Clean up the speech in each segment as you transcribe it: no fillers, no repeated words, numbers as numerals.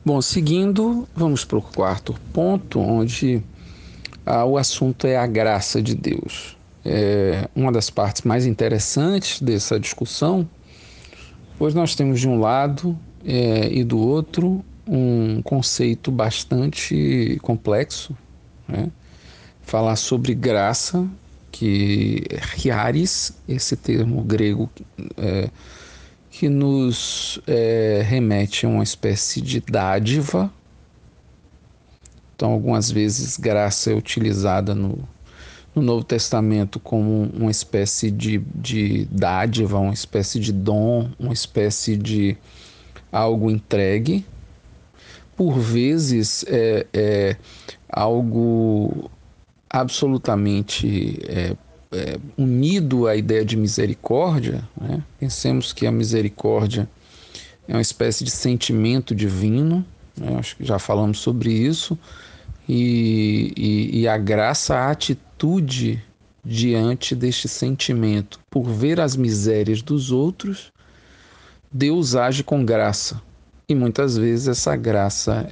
Bom, seguindo, vamos para o quarto ponto, onde o assunto é a graça de Deus. Uma das partes mais interessantes dessa discussão, pois nós temos de um lado e do outro um conceito bastante complexo, né? Falar sobre graça, que charis, esse termo grego que nos remete a uma espécie de dádiva. Então, algumas vezes, graça é utilizada no Novo Testamento como uma espécie de dádiva, uma espécie de dom, uma espécie de algo entregue. Por vezes, é algo absolutamente unido à ideia de misericórdia, né? Pensemos que a misericórdia é uma espécie de sentimento divino, né? Acho que já falamos sobre isso. E a graça, a atitude diante deste sentimento, por ver as misérias dos outros, Deus age com graça. E muitas vezes essa graça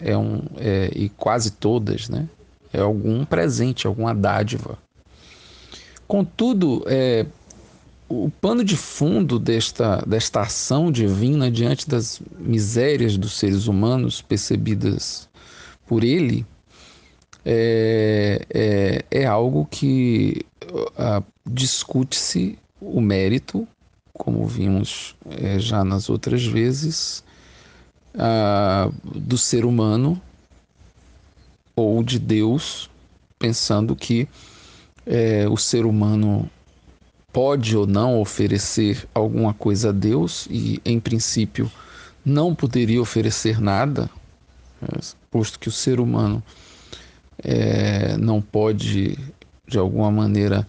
e quase todas, né? É algum presente, alguma dádiva. Contudo, o pano de fundo desta ação divina diante das misérias dos seres humanos percebidas por ele é algo que discute-se o mérito, como vimos já nas outras vezes, do ser humano ou de Deus, pensando que o ser humano pode ou não oferecer alguma coisa a Deus e, em princípio, não poderia oferecer nada, posto que o ser humano não pode, de alguma maneira,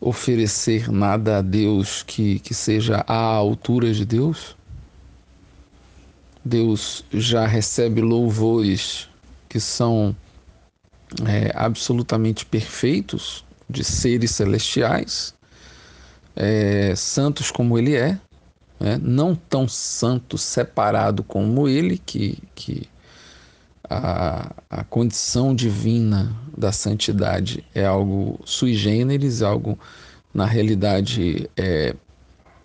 oferecer nada a Deus que seja à altura de Deus. Deus já recebe louvores que são absolutamente perfeitos de seres celestiais, santos como ele não tão santo separado como ele, que a condição divina da santidade é algo sui generis, algo, na realidade,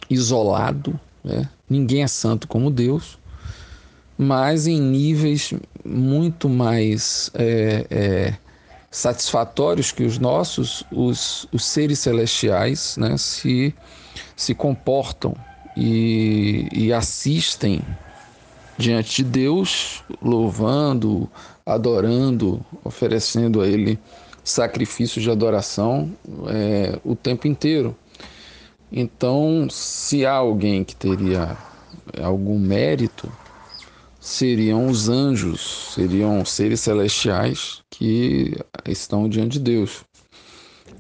isolado, né? Ninguém é santo como Deus, mas em níveis muito mais satisfatórios que os nossos, os seres celestiais, né, se comportam e assistem diante de Deus, louvando, adorando, oferecendo a Ele sacrifícios de adoração o tempo inteiro. Então, se há alguém que teria algum mérito, seriam os anjos, seriam seres celestiais que estão diante de Deus.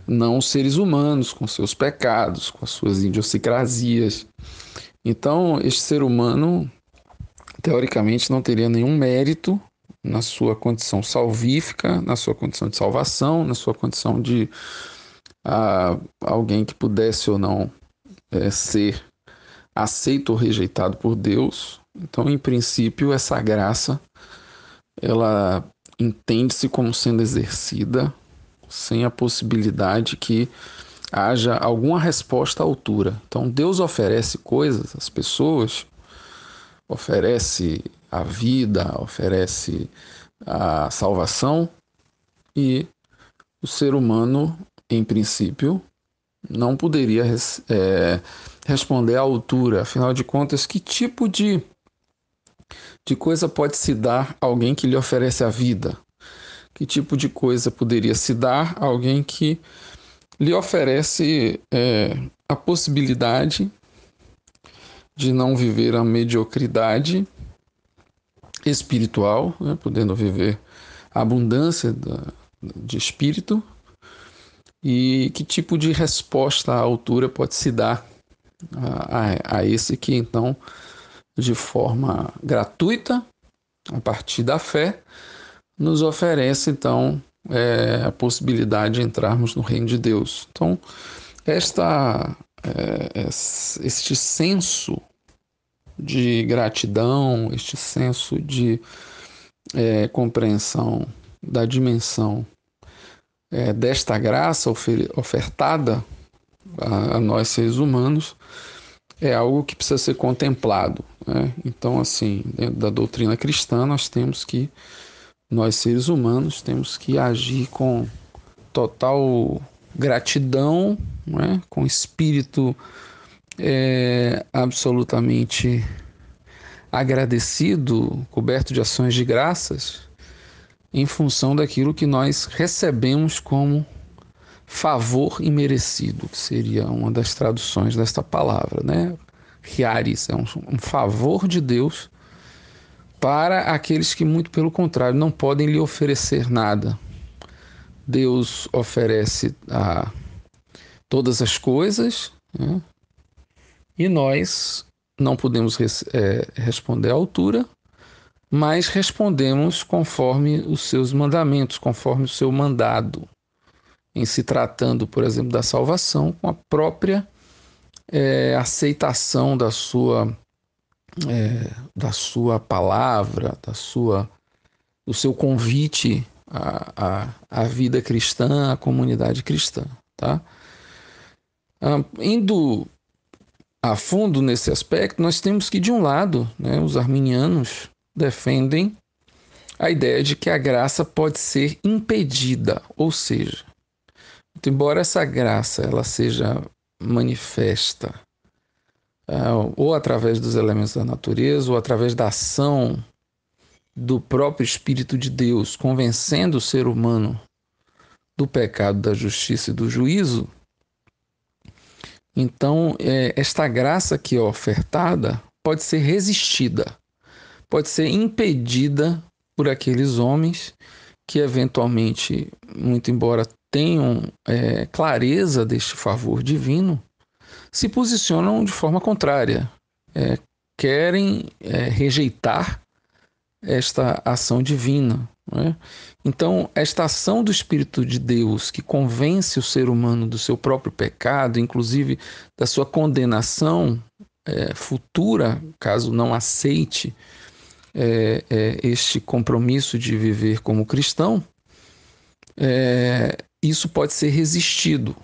Não os seres humanos, com seus pecados, com as suas idiosincrasias. Então, este ser humano, teoricamente, não teria nenhum mérito na sua condição salvífica, na sua condição de salvação, na sua condição de alguém que pudesse ou não ser aceito ou rejeitado por Deus. Então, em princípio, essa graça, ela entende-se como sendo exercida sem a possibilidade que haja alguma resposta à altura. Então, Deus oferece coisas às pessoas, oferece a vida, oferece a salvação, e o ser humano, em princípio, não poderia responder à altura. Afinal de contas, que tipo de coisa pode se dar a alguém que lhe oferece a vida? Que tipo de coisa poderia se dar a alguém que lhe oferece a possibilidade de não viver a mediocridade espiritual, né, podendo viver a abundância de espírito? E que tipo de resposta à altura pode se dar a esse que, então, de forma gratuita, a partir da fé, nos oferece, então, a possibilidade de entrarmos no reino de Deus. Então, este senso de gratidão, este senso de compreensão da dimensão desta graça ofertada a nós seres humanos é algo que precisa ser contemplado, né? Então, assim, dentro da doutrina cristã, nós seres humanos temos que agir com total gratidão, né? Com espírito absolutamente agradecido, coberto de ações de graças, em função daquilo que nós recebemos como favor imerecido, que seria uma das traduções desta palavra, né? Charis, é um favor de Deus para aqueles que, muito pelo contrário, não podem lhe oferecer nada. Deus oferece todas as coisas, né? E nós não podemos responder à altura, mas respondemos conforme os seus mandamentos, conforme o seu mandado, em se tratando, por exemplo, da salvação, com a própria aceitação da sua palavra, do seu convite à vida cristã, à comunidade cristã, tá? Indo a fundo nesse aspecto, nós temos que, de um lado, né, os arminianos defendem a ideia de que a graça pode ser impedida, ou seja, embora essa graça ela seja manifesta ou através dos elementos da natureza, ou através da ação do próprio Espírito de Deus, convencendo o ser humano do pecado, da justiça e do juízo, então esta graça que é ofertada pode ser resistida, pode ser impedida por aqueles homens que eventualmente, muito embora tenham clareza deste favor divino, se posicionam de forma contrária, querem rejeitar esta ação divina, né? Então, esta ação do Espírito de Deus que convence o ser humano do seu próprio pecado, inclusive da sua condenação futura, caso não aceite este compromisso de viver como cristão, isso pode ser resistido,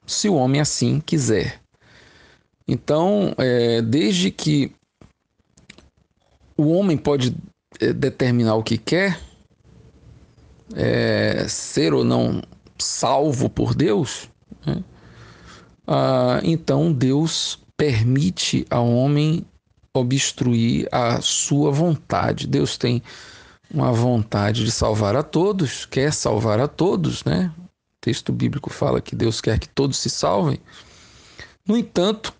se o homem assim quiser. Então, desde que o homem pode determinar o que quer, ser ou não salvo por Deus, né? Então Deus permite ao homem obstruir a sua vontade. Deus tem uma vontade de salvar a todos, quer salvar a todos, né? O texto bíblico fala que Deus quer que todos se salvem. No entanto,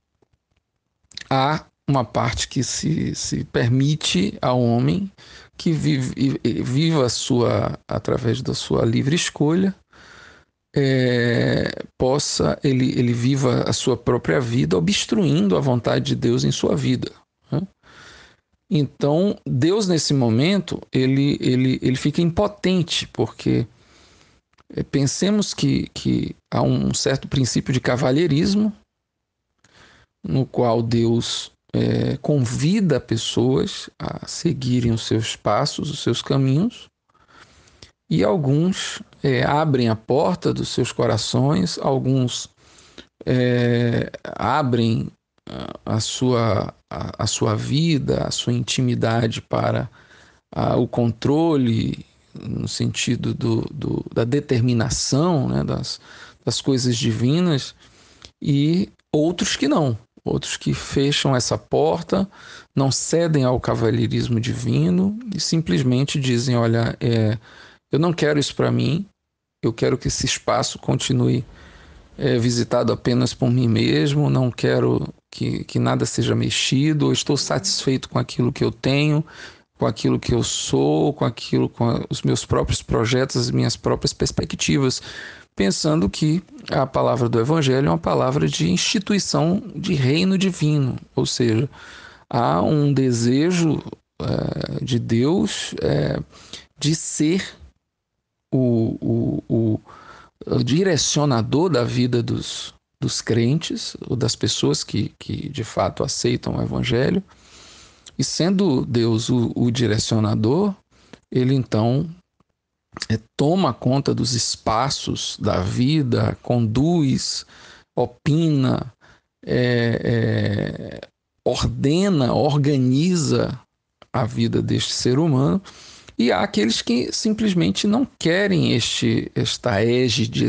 há uma parte que se permite ao homem que viva através da sua livre escolha, ele viva a sua própria vida obstruindo a vontade de Deus em sua vida, né? Então, Deus, nesse momento, ele fica impotente, porque pensemos que há um certo princípio de cavalheirismo, no qual Deus convida pessoas a seguirem os seus passos, os seus caminhos, e alguns abrem a porta dos seus corações, alguns abrem a sua vida, a sua intimidade para o controle, no sentido da determinação, né, das coisas divinas, e outros que não. Outros que fecham essa porta, não cedem ao cavalheirismo divino e simplesmente dizem, olha, eu não quero isso para mim, eu quero que esse espaço continue visitado apenas por mim mesmo, não quero que nada seja mexido, eu estou satisfeito com aquilo que eu tenho, com aquilo que eu sou, com os meus próprios projetos, as minhas próprias perspectivas, pensando que a palavra do Evangelho é uma palavra de instituição de reino divino, ou seja, há um desejo de Deus de ser o direcionador da vida dos crentes, ou das pessoas que de fato aceitam o Evangelho, e sendo Deus o direcionador, ele então toma conta dos espaços da vida, conduz, opina, ordena, organiza a vida deste ser humano, e há aqueles que simplesmente não querem esta égide,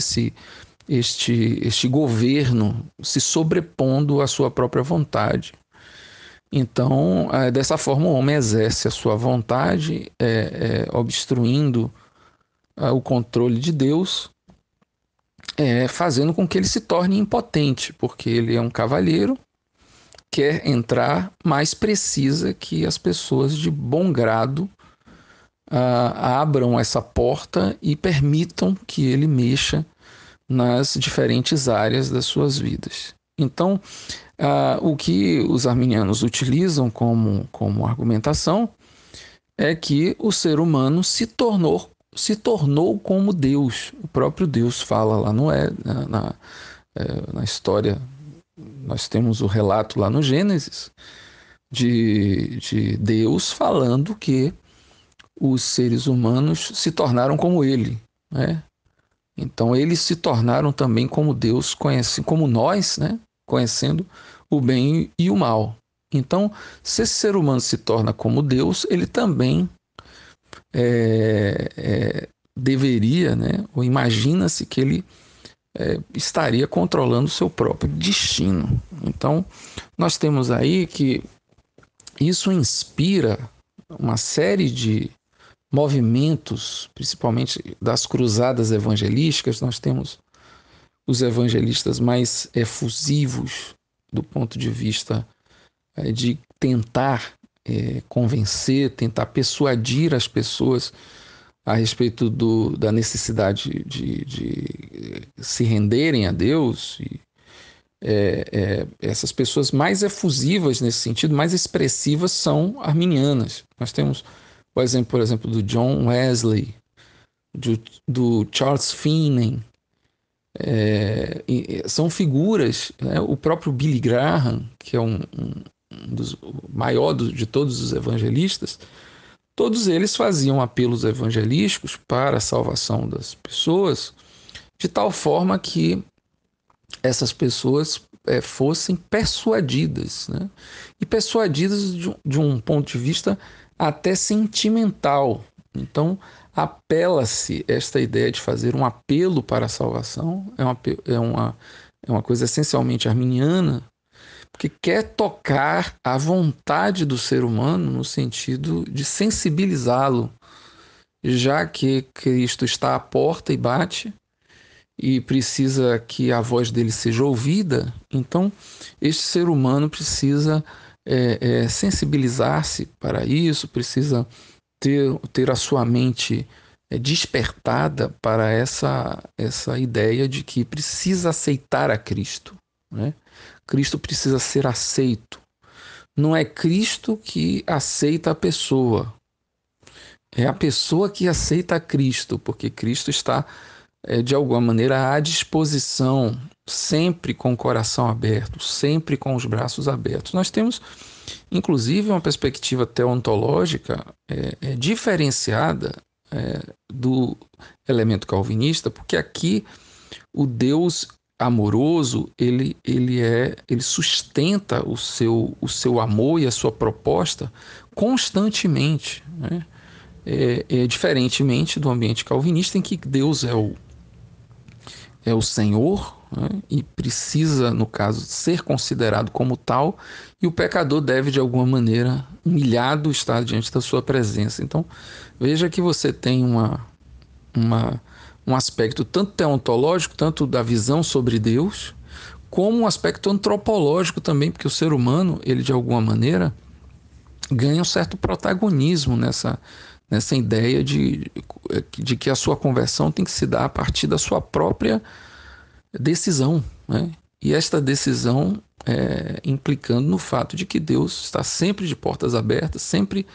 este governo se sobrepondo à sua própria vontade. Então, dessa forma, o homem exerce a sua vontade, obstruindo o controle de Deus, fazendo com que ele se torne impotente, porque ele é um cavalheiro, quer entrar, mas precisa que as pessoas de bom grado abram essa porta e permitam que ele mexa nas diferentes áreas das suas vidas. Então, o que os arminianos utilizam como argumentação é que o ser humano se tornou como Deus. O próprio Deus fala lá na história, nós temos o relato lá no Gênesis de Deus falando que os seres humanos se tornaram como ele, né? Então eles se tornaram também como Deus, como nós, né? Conhecendo o bem e o mal. Então, se esse ser humano se torna como Deus, ele também deveria, né? Ou imagina-se que ele estaria controlando o seu próprio destino. Então, nós temos aí que isso inspira uma série de movimentos, principalmente das cruzadas evangelísticas. Nós temos os evangelistas mais efusivos do ponto de vista de tentar convencer, tentar persuadir as pessoas a respeito da necessidade de se renderem a Deus. E essas pessoas mais efusivas nesse sentido, mais expressivas, são arminianas. Nós temos o exemplo, por exemplo, do John Wesley, do Charles Finney. São figuras, né? O próprio Billy Graham, que é um dos maior de todos os evangelistas, todos eles faziam apelos evangelísticos para a salvação das pessoas, de tal forma que essas pessoas fossem persuadidas, né? E persuadidas de um ponto de vista até sentimental. Então, apela-se esta ideia de fazer um apelo para a salvação, é uma coisa essencialmente arminiana, porque quer tocar a vontade do ser humano no sentido de sensibilizá-lo, já que Cristo está à porta e bate, e precisa que a voz dele seja ouvida. Então este ser humano precisa sensibilizar-se para isso, precisa ter a sua mente despertada para essa ideia de que precisa aceitar a Cristo, né? Cristo precisa ser aceito. Não é Cristo que aceita a pessoa, é a pessoa que aceita a Cristo, porque Cristo está de alguma maneira à disposição, sempre com o coração aberto, sempre com os braços abertos. Nós temos, inclusive, uma perspectiva teontológica diferenciada do elemento calvinista, porque aqui o Deus amoroso, ele sustenta o seu amor e a sua proposta constantemente, né? Diferentemente do ambiente calvinista, em que Deus é o Senhor, né? E precisa, no caso, ser considerado como tal, e o pecador deve, de alguma maneira, humilhado, estar diante da sua presença. Então, veja que você tem um aspecto tanto teontológico, tanto da visão sobre Deus, como um aspecto antropológico também, porque o ser humano, ele de alguma maneira ganha um certo protagonismo nessa ideia de que a sua conversão tem que se dar a partir da sua própria decisão, né? E esta decisão implicando no fato de que Deus está sempre de portas abertas, sempre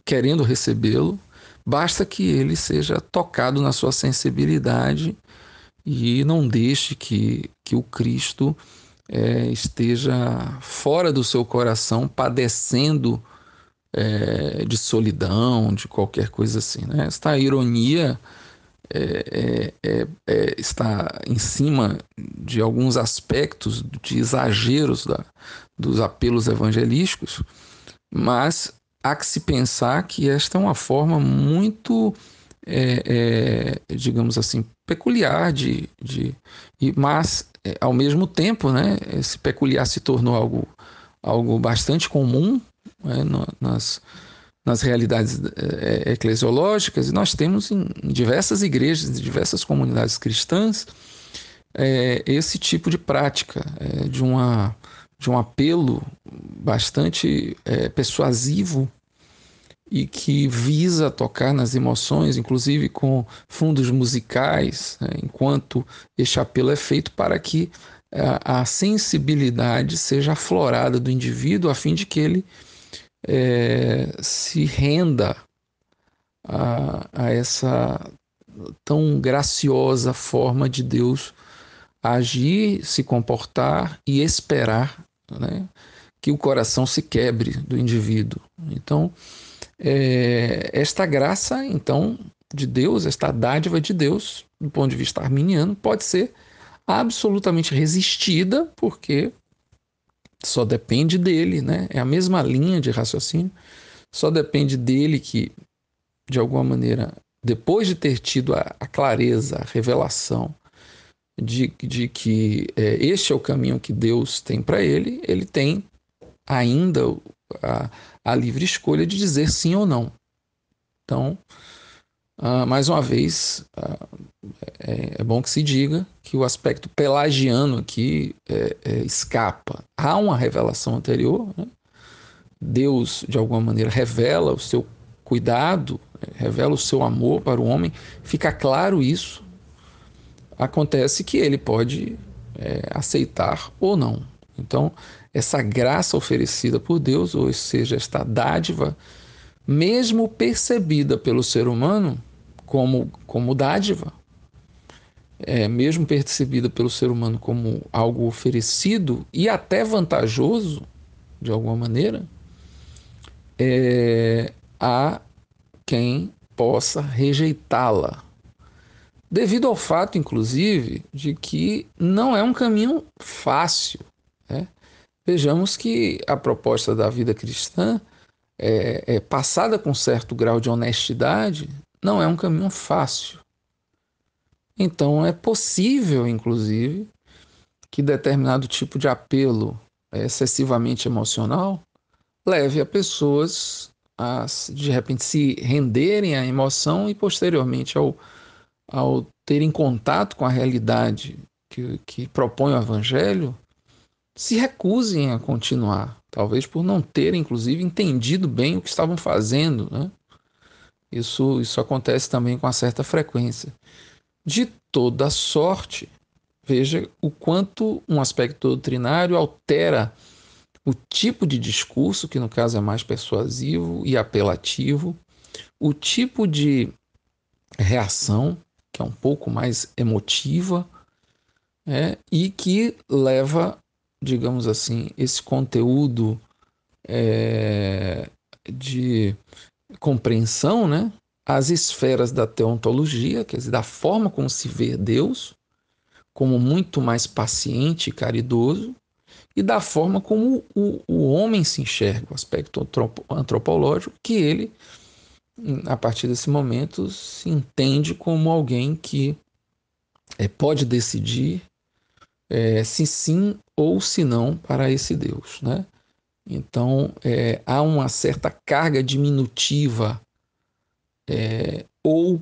querendo recebê-lo. Basta que ele seja tocado na sua sensibilidade e não deixe que o Cristo esteja fora do seu coração, padecendo de solidão, de qualquer coisa assim, né? Esta ironia está em cima de alguns aspectos de exageros dos apelos evangelísticos, mas há que se pensar que esta é uma forma muito, digamos assim, peculiar mas ao mesmo tempo, né, esse peculiar se tornou algo bastante comum, né, nas realidades eclesiológicas, e nós temos em diversas igrejas, em diversas comunidades cristãs, esse tipo de prática, de um apelo bastante persuasivo e que visa tocar nas emoções, inclusive com fundos musicais, né, enquanto este apelo é feito para que a sensibilidade seja aflorada do indivíduo a fim de que ele se renda a essa tão graciosa forma de Deus agir, se comportar e esperar, né, que o coração se quebre do indivíduo. Então, esta graça, então, de Deus, esta dádiva de Deus, do ponto de vista arminiano, pode ser absolutamente resistida, porque só depende dele, né? É a mesma linha de raciocínio, só depende dele que, de alguma maneira, depois de ter tido a clareza, a revelação de que este é o caminho que Deus tem para ele, ele tem ainda a livre escolha de dizer sim ou não. Então, mais uma vez, é bom que se diga que o aspecto pelagiano aqui escapa. Há uma revelação anterior, né? Deus, de alguma maneira, revela o seu cuidado, revela o seu amor para o homem, fica claro isso. Acontece que ele pode aceitar ou não. Então, essa graça oferecida por Deus, ou seja, esta dádiva, mesmo percebida pelo ser humano como dádiva, mesmo percebida pelo ser humano como algo oferecido e até vantajoso, de alguma maneira, há quem possa rejeitá-la, devido ao fato, inclusive, de que não é um caminho fácil, né? Vejamos que a proposta da vida cristã passada com certo grau de honestidade, não é um caminho fácil. Então, é possível, inclusive, que determinado tipo de apelo excessivamente emocional leve a pessoas a, de repente, se renderem à emoção e, posteriormente, ao terem contato com a realidade que propõe o Evangelho, se recusem a continuar, talvez por não terem, inclusive, entendido bem o que estavam fazendo, né? Isso acontece também com uma certa frequência. De toda sorte, veja o quanto um aspecto doutrinário altera o tipo de discurso, que no caso é mais persuasivo e apelativo, o tipo de reação, que é um pouco mais emotiva, e que leva, digamos assim, esse conteúdo de compreensão, né, às esferas da teontologia, quer dizer, da forma como se vê Deus, como muito mais paciente e caridoso, e da forma como o homem se enxerga, o aspecto antropológico, que ele, a partir desse momento, se entende como alguém que pode decidir se sim ou se não para esse Deus, né? Então, há uma certa carga diminutiva ou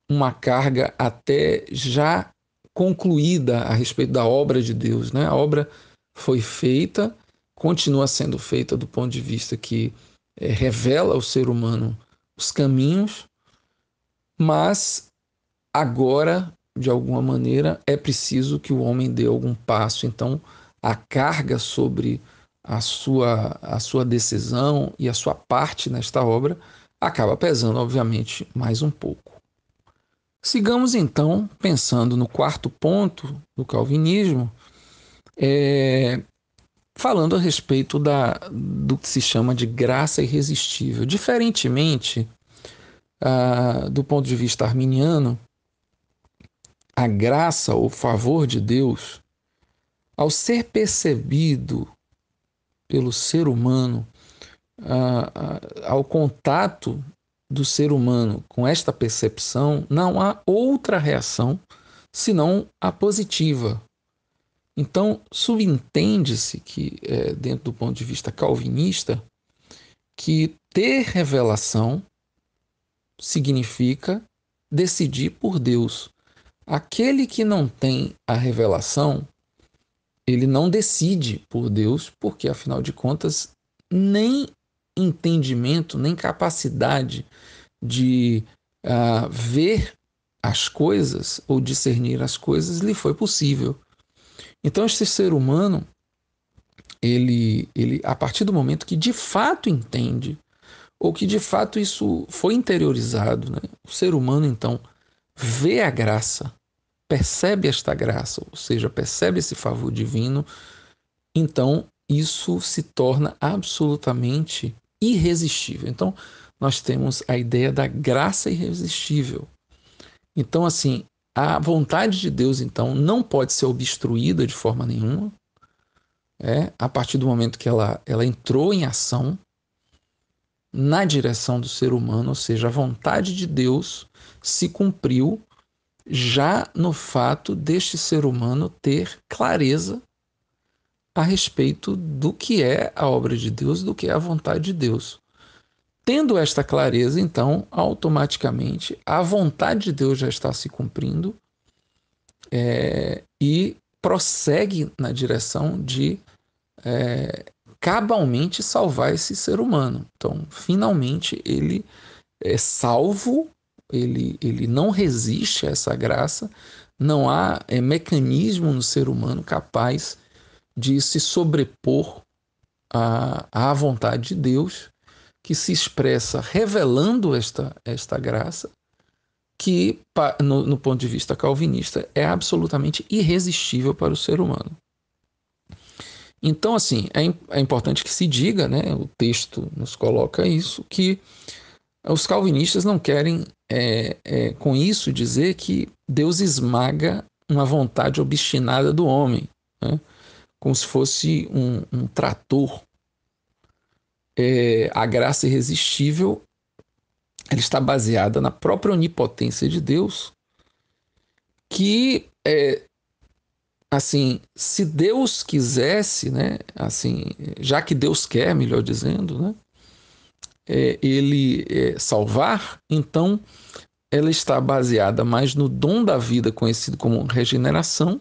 uma carga até já concluída a respeito da obra de Deus, né? A obra foi feita, continua sendo feita do ponto de vista que revela ao ser humano os caminhos, mas agora, de alguma maneira, é preciso que o homem dê algum passo. Então, a carga sobre a sua decisão e a sua parte nesta obra acaba pesando, obviamente, mais um pouco. Sigamos então pensando no quarto ponto do calvinismo, falando a respeito do que se chama de graça irresistível. Diferentemente, do ponto de vista arminiano, a graça ou favor de Deus, ao ser percebido pelo ser humano, ao contato do ser humano com esta percepção, não há outra reação senão a positiva. Então, subentende-se que, dentro do ponto de vista calvinista, que ter revelação significa decidir por Deus. Aquele que não tem a revelação, ele não decide por Deus, porque, afinal de contas, nem entendimento, nem capacidade de ver as coisas ou discernir as coisas lhe foi possível. Então, este ser humano, ele, a partir do momento que de fato entende, ou que de fato isso foi interiorizado, né? O ser humano, então, vê a graça, percebe esta graça, ou seja, percebe esse favor divino, então isso se torna absolutamente irresistível. Então, nós temos a ideia da graça irresistível. Então, assim, a vontade de Deus, então, não pode ser obstruída de forma nenhuma, a partir do momento que ela entrou em ação na direção do ser humano, ou seja, a vontade de Deus se cumpriu já no fato deste ser humano ter clareza a respeito do que é a obra de Deus, do que é a vontade de Deus. Tendo esta clareza, então, automaticamente, a vontade de Deus já está se cumprindo e prossegue na direção de cabalmente salvar esse ser humano. Então, finalmente, ele é salvo, ele não resiste a essa graça, não há mecanismo no ser humano capaz de se sobrepor à vontade de Deus, que se expressa revelando esta graça, que, no ponto de vista calvinista, é absolutamente irresistível para o ser humano. Então, assim, é importante que se diga, né, o texto nos coloca isso, que os calvinistas não querem, com isso, dizer que Deus esmaga uma vontade obstinada do homem, né, como se fosse um trator. A graça irresistível, ela está baseada na própria onipotência de Deus, que, assim, se Deus quisesse, né, assim, já que Deus quer, melhor dizendo, né, ele salvar, então ela está baseada mais no dom da vida, conhecido como regeneração,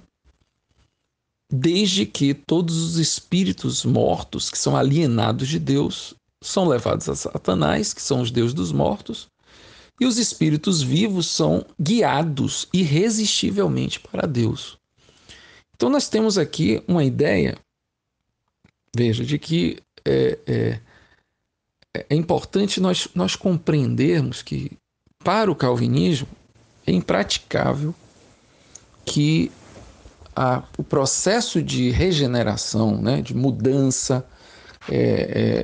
desde que todos os espíritos mortos que são alienados de Deus são levados a Satanás, que são os deuses dos mortos, e os espíritos vivos são guiados irresistivelmente para Deus. Então nós temos aqui uma ideia, veja, de que é importante nós compreendermos que, para o calvinismo, é impraticável que o processo de regeneração, né, de mudança,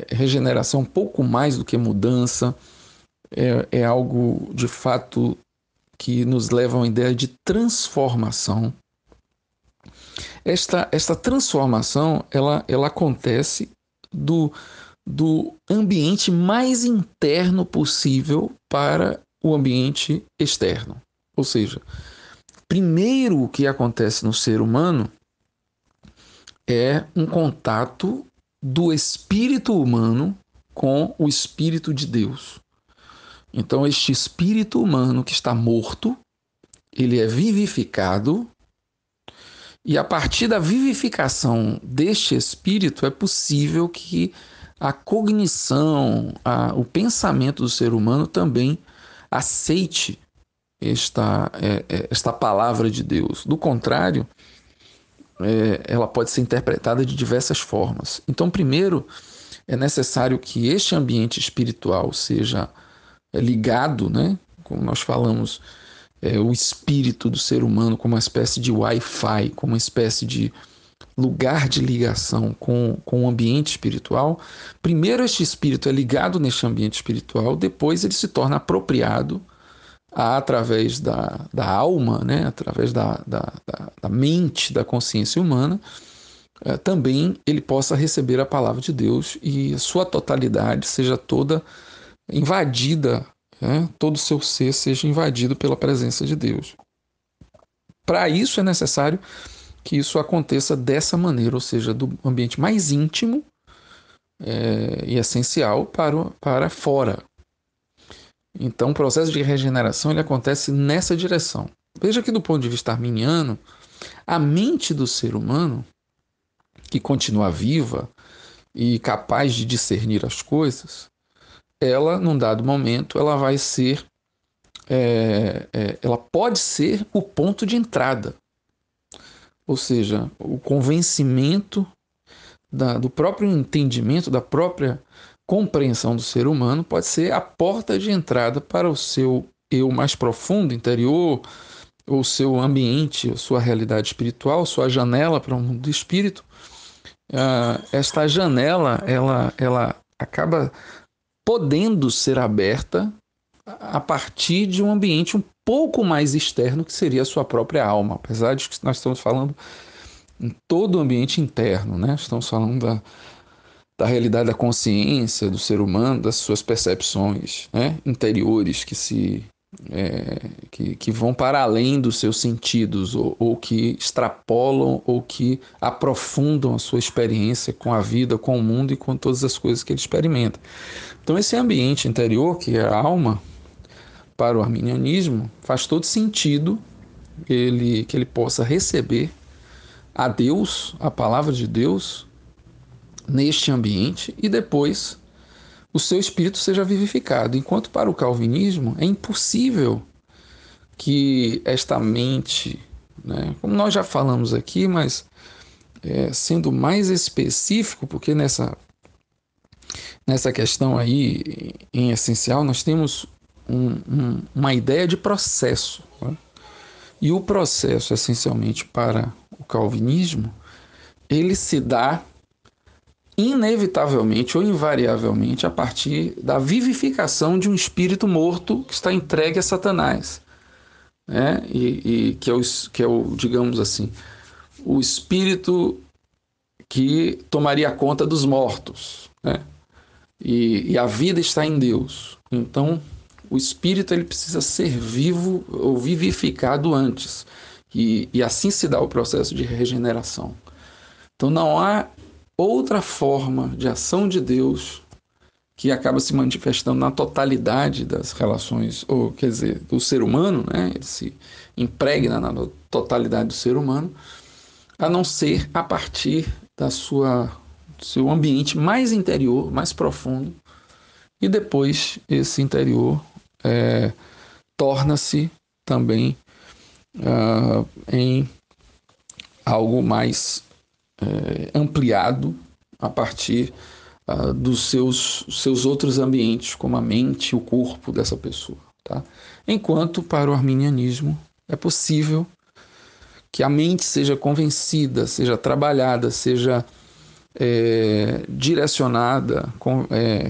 regeneração um pouco mais do que mudança, é algo de fato que nos leva a uma ideia de transformação. Esta transformação ela acontece do ambiente mais interno possível para o ambiente externo. Ou seja, primeiro o que acontece no ser humano é um contato do espírito humano com o espírito de Deus. Então, este espírito humano que está morto, ele é vivificado, e a partir da vivificação deste espírito é possível que a cognição, o pensamento do ser humano também aceite esta palavra de Deus. Do contrário, ela pode ser interpretada de diversas formas. Então, primeiro, é necessário que este ambiente espiritual seja ligado, né? Como nós falamos, o espírito do ser humano como uma espécie de Wi-Fi, como uma espécie de lugar de ligação com o ambiente espiritual, primeiro este espírito é ligado neste ambiente espiritual, depois ele se torna apropriado através da alma, né? Através da mente, da consciência humana, também ele possa receber a palavra de Deus e a sua totalidade seja toda invadida, né? Todo o seu ser seja invadido pela presença de Deus. Para isso é necessário que isso aconteça dessa maneira, ou seja, do ambiente mais íntimo e essencial para fora. Então, o processo de regeneração ele acontece nessa direção. Veja que, do ponto de vista arminiano, a mente do ser humano, que continua viva e capaz de discernir as coisas, ela, num dado momento, ela vai ser, ela pode ser o ponto de entrada. Ou seja, o convencimento do próprio entendimento, da própria compreensão do ser humano pode ser a porta de entrada para o seu eu mais profundo, interior, o seu ambiente, a sua realidade espiritual, sua janela para o mundo do espírito. Esta janela, ela acaba podendo ser aberta a partir de um ambiente um pouco mais externo, que seria a sua própria alma, apesar de que nós estamos falando em todo o ambiente interno, né? Estamos falando da realidade da consciência do ser humano, das suas percepções, né, interiores que vão para além dos seus sentidos ou que extrapolam ou que aprofundam a sua experiência com a vida, com o mundo e com todas as coisas que ele experimenta. Então esse ambiente interior, que é a alma, para o arminianismo, faz todo sentido que ele possa receber a Deus, a palavra de Deus, neste ambiente e depois o seu espírito seja vivificado. Enquanto para o calvinismo é impossível que esta mente, né, como nós já falamos aqui, mas sendo mais específico, porque nessa questão aí, em essencial, nós temos uma ideia de processo. Né? E o processo, essencialmente, para o calvinismo, ele se dá inevitavelmente ou invariavelmente a partir da vivificação de um espírito morto que está entregue a Satanás, né? E que é o, digamos assim, o espírito que tomaria conta dos mortos, né? E a vida está em Deus. Então, o espírito ele precisa ser vivo ou vivificado antes. E assim se dá o processo de regeneração. Então, não há outra forma de ação de Deus que acaba se manifestando na totalidade das relações, ou quer dizer, do ser humano, né? Ele se impregna na totalidade do ser humano, a não ser a partir do seu ambiente mais interior, mais profundo, e depois esse interior torna-se também em algo mais ampliado a partir dos seus outros ambientes, como a mente e o corpo dessa pessoa. Tá? Enquanto para o arminianismo é possível que a mente seja convencida, seja trabalhada, seja direcionada,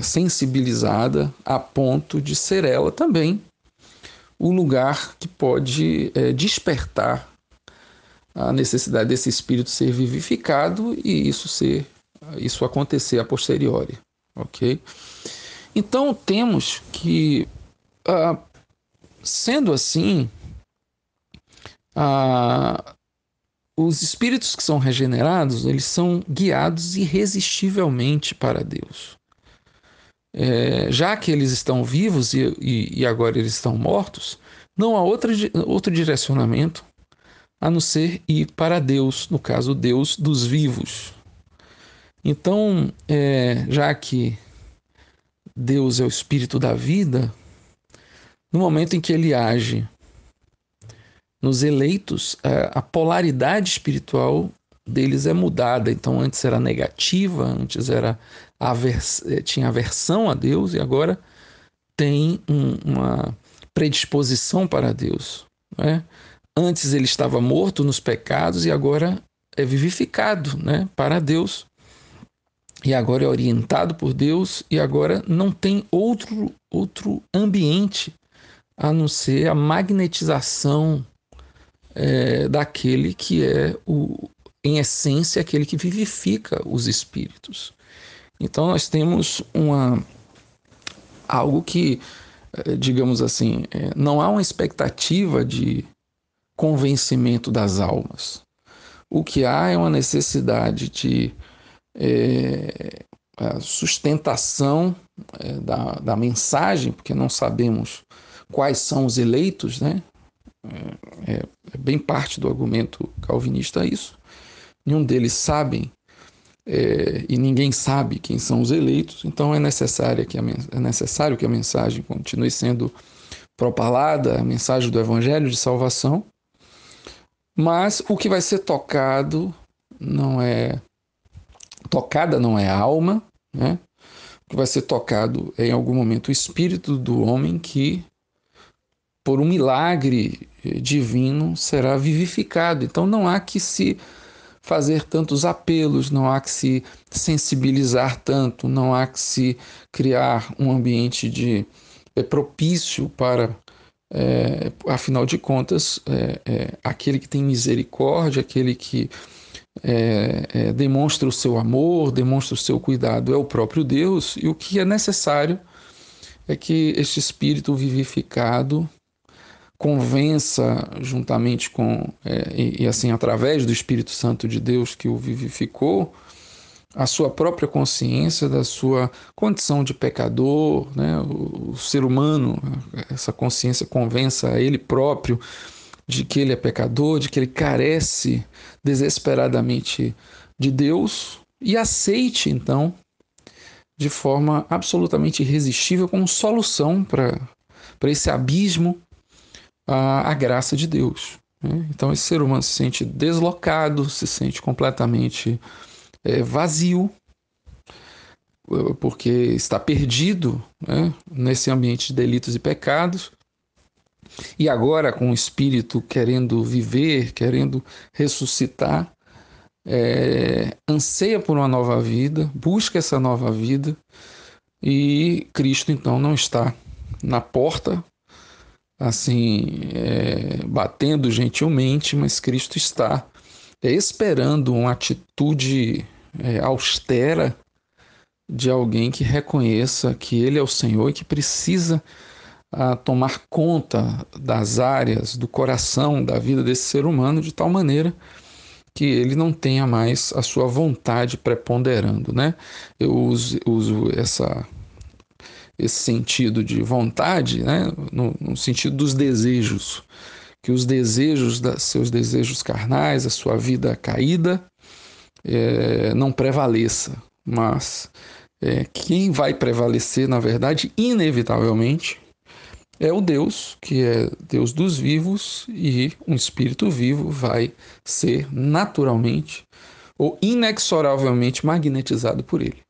sensibilizada a ponto de ser ela também o lugar que pode despertar a necessidade desse espírito ser vivificado e isso acontecer a posteriori, ok? Então temos que, sendo assim, os espíritos que são regenerados, eles são guiados irresistivelmente para Deus. Já que eles estão vivos e agora eles estão mortos, não há outro direcionamento a não ser ir para Deus, no caso, Deus dos vivos. Então, já que Deus é o espírito da vida, no momento em que ele age nos eleitos, a polaridade espiritual deles é mudada. Então, antes era negativa, antes tinha aversão a Deus, e agora tem uma predisposição para Deus. Né? Antes ele estava morto nos pecados e agora é vivificado, né, para Deus, e agora é orientado por Deus, e agora não tem outro ambiente a não ser a magnetização daquele que é, em essência, aquele que vivifica os espíritos. Então nós temos algo que, digamos assim, não há uma expectativa de convencimento das almas. O que há é uma necessidade de a sustentação da mensagem, porque não sabemos quais são os eleitos, né? É bem parte do argumento calvinista isso. Nenhum deles sabem e ninguém sabe quem são os eleitos, então é necessário que a mensagem continue sendo propalada, a mensagem do Evangelho de salvação, mas o que vai ser tocada não é a alma, né? O que vai ser tocado é, em algum momento, o espírito do homem que, por um milagre divino, será vivificado. Então não há que se fazer tantos apelos, não há que se sensibilizar tanto, não há que se criar um ambiente propício para, afinal de contas, aquele que tem misericórdia, aquele que demonstra o seu amor, demonstra o seu cuidado, é o próprio Deus, e o que é necessário é que este espírito vivificado convença, juntamente com, e assim, através do Espírito Santo de Deus que o vivificou, a sua própria consciência da sua condição de pecador, né? O ser humano, essa consciência convença a ele próprio de que ele é pecador, de que ele carece desesperadamente de Deus, e aceite, então, de forma absolutamente irresistível, como solução para esse abismo, a graça de Deus. Né? Então esse ser humano se sente deslocado, se sente completamente vazio, porque está perdido, né, nesse ambiente de delitos e pecados, e agora com o espírito querendo viver, querendo ressuscitar, anseia por uma nova vida, busca essa nova vida, e Cristo então não está na porta, assim, batendo gentilmente, mas Cristo está esperando uma atitude austera de alguém que reconheça que Ele é o Senhor e que precisa tomar conta das áreas do coração, da vida desse ser humano, de tal maneira que ele não tenha mais a sua vontade preponderando, né? Eu uso esse sentido de vontade, né? No sentido dos desejos, que os desejos, seus desejos carnais, a sua vida caída, não prevaleça, mas quem vai prevalecer, na verdade, inevitavelmente, é o Deus, que é Deus dos vivos, e um espírito vivo vai ser naturalmente ou inexoravelmente magnetizado por ele.